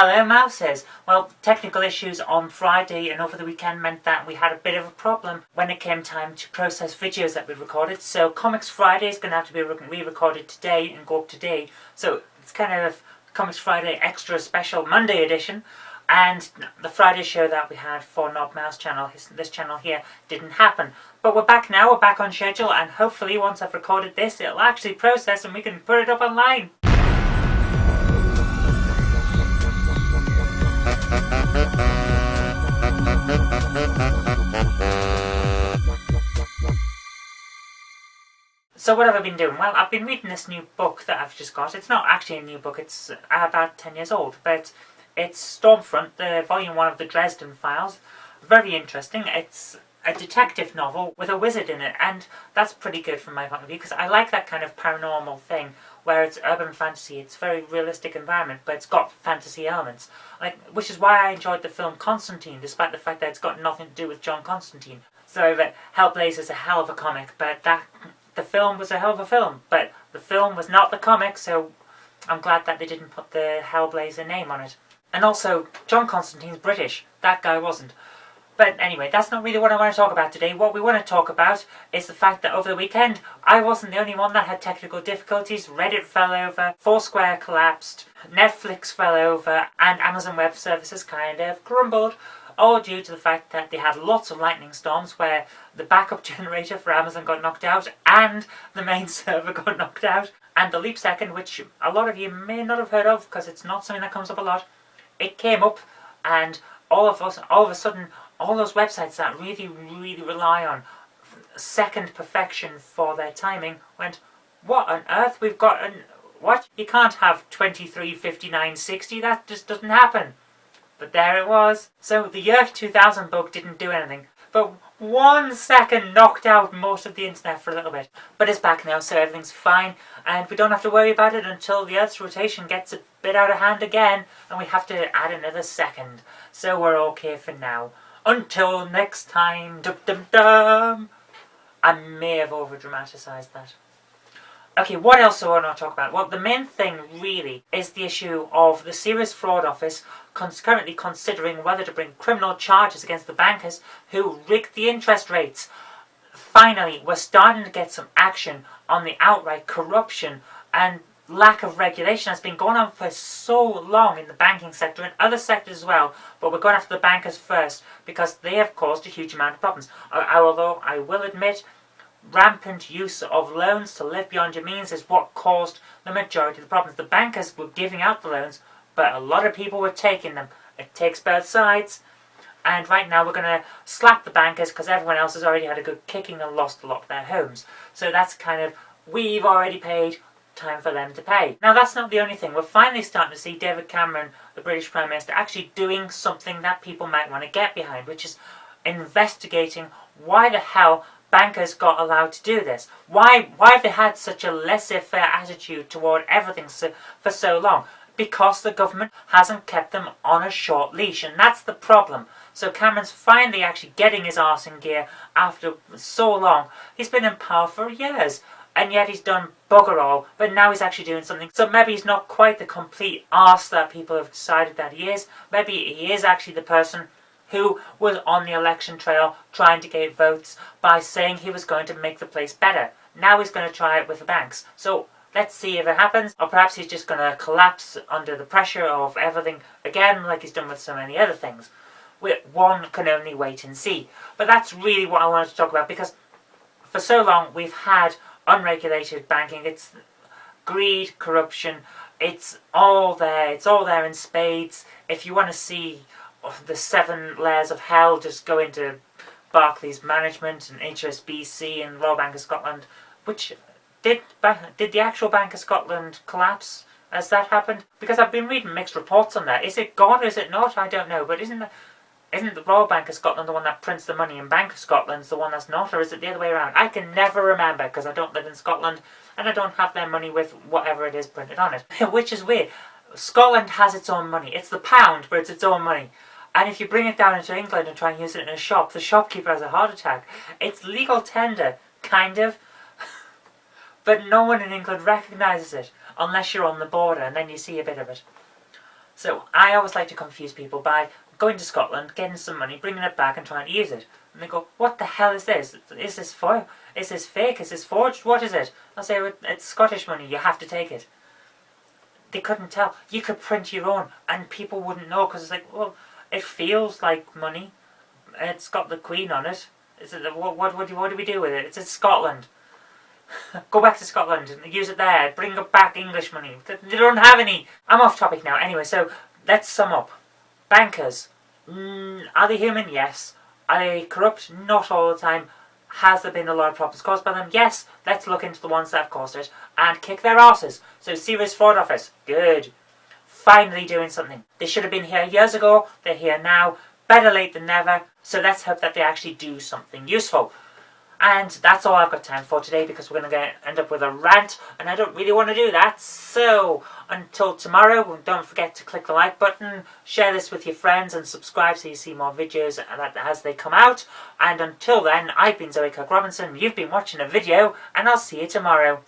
Hello Mouses! Well, technical issues on Friday and over the weekend meant that we had a bit of a problem when it came time to process videos that we'd recorded. So Comics Friday is going to have to be re-recorded today and go up today. So it's kind of Comics Friday extra special Monday edition. And the Friday show that we had for Knob Mouse channel, this channel here, didn't happen. But we're back now, we're back on schedule, and hopefully once I've recorded this, it'll actually process and we can put it up online. So what have I been doing? Well, I've been reading this new book that I've just got. It's not actually a new book, it's about 10 years old, but it's Stormfront, the volume 1 of the Dresden Files. Very interesting. It's a detective novel with a wizard in it, and that's pretty good from my point of view, because I like that kind of paranormal thing where it's urban fantasy, it's a very realistic environment, but it's got fantasy elements. Which is why I enjoyed the film Constantine, despite the fact that it's got nothing to do with John Constantine. So that Hellblazer's a hell of a comic, but the film was a hell of a film, but the film was not the comic, so I'm glad that they didn't put the Hellblazer name on it. And also, John Constantine's British. That guy wasn't. But anyway, that's not really what I want to talk about today. What we want to talk about is the fact that over the weekend, I wasn't the only one that had technical difficulties. Reddit fell over, Foursquare collapsed, Netflix fell over, and Amazon Web Services kind of crumbled. All due to the fact that they had lots of lightning storms where the backup generator for Amazon got knocked out and the main server got knocked out. And the leap second, which a lot of you may not have heard of because it's not something that comes up a lot, it came up, and all of a sudden, all those websites that really rely on second perfection for their timing went, what on earth? We've got what? You can't have 23, 59, 60, that just doesn't happen. But there it was. So the year 2000 bug didn't do anything, but 1 second knocked out most of the internet for a little bit. But it's back now, so everything's fine, and we don't have to worry about it until the Earth's rotation gets a bit out of hand again, and we have to add another second. So we're okay for now. Until next time. Dum dum dum. I may have over-dramatised that. Okay, what else do I want to talk about? Well, the main thing, really, is the issue of the Serious Fraud Office currently considering whether to bring criminal charges against the bankers who rigged the interest rates. Finally, we're starting to get some action on the outright corruption and lack of regulation that's been going on for so long in the banking sector and other sectors as well, but we're going after the bankers first because they have caused a huge amount of problems. Although I will admit, rampant use of loans to live beyond your means is what caused the majority of the problems. The bankers were giving out the loans, but a lot of people were taking them. It takes both sides, and right now we're going to slap the bankers because everyone else has already had a good kicking and lost a lot of their homes. So that's kind of, we've already paid, time for them to pay. Now that's not the only thing. We're finally starting to see David Cameron, the British Prime Minister, actually doing something that people might want to get behind, which is investigating why the hell bankers got allowed to do this. Why have they had such a laissez-faire attitude toward everything for so long? Because the government hasn't kept them on a short leash, and that's the problem. So Cameron's finally actually getting his arse in gear after so long. He's been in power for years, and yet he's done bugger all, but now he's actually doing something. So maybe he's not quite the complete arse that people have decided that he is. Maybe he is actually the person who was on the election trail trying to get votes by saying he was going to make the place better. Now he's going to try it with the banks. So let's see if it happens, or perhaps he's just going to collapse under the pressure of everything again, like he's done with so many other things. One can only wait and see. But that's really what I wanted to talk about, because for so long we've had unregulated banking. It's greed, corruption, it's all there in spades. If you want to see the 7 layers of hell, just go into Barclays Management and HSBC and Royal Bank of Scotland. Which did the actual Bank of Scotland collapse as that happened? Because I've been reading mixed reports on that. Is it gone or is it not? I don't know. But isn't the Royal Bank of Scotland the one that prints the money and Bank of Scotland's the one that's not? Or is it the other way around? I can never remember because I don't live in Scotland and I don't have their money with whatever it is printed on it. Which is weird. Scotland has its own money. It's the pound, but it's its own money. And if you bring it down into England and try and use it in a shop, the shopkeeper has a heart attack. It's legal tender, kind of. But no one in England recognises it, unless you're on the border, and then you see a bit of it. So I always like to confuse people by going to Scotland, getting some money, bringing it back and trying to use it. And they go, what the hell is this? Is this foil? Is this fake? Is this forged? What is it? I'll say, it's Scottish money, you have to take it. They couldn't tell. You could print your own and people wouldn't know because it's like, well, it feels like money. It's got the Queen on it. What do we do with it? It's in Scotland. Go back to Scotland and use it there. Bring back English money. They don't have any. I'm off topic now. Anyway, so let's sum up. Bankers. Are they human? Yes. Are they corrupt? Not all the time. Has there been a lot of problems caused by them? Yes. Let's look into the ones that have caused it and kick their asses. So Serious Fraud Office. Good. Finally doing something. They should have been here years ago. They're here now. Better late than never. So let's hope that they actually do something useful. And that's all I've got time for today because we're going to end up with a rant and I don't really want to do that. So until tomorrow, don't forget to click the like button, share this with your friends and subscribe so you see more videos as they come out. And until then, I've been Kirk-Robinson, you've been watching a video and I'll see you tomorrow.